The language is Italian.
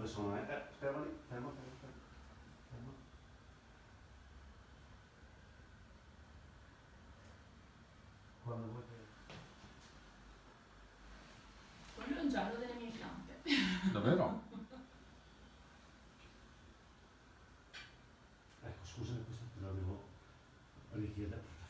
dove sono? Ferma lì, ferma. Quando vuoi che... Quello è un giallo delle mie piante. Davvero? Ecco, scusami, questo te lo devo richiedere.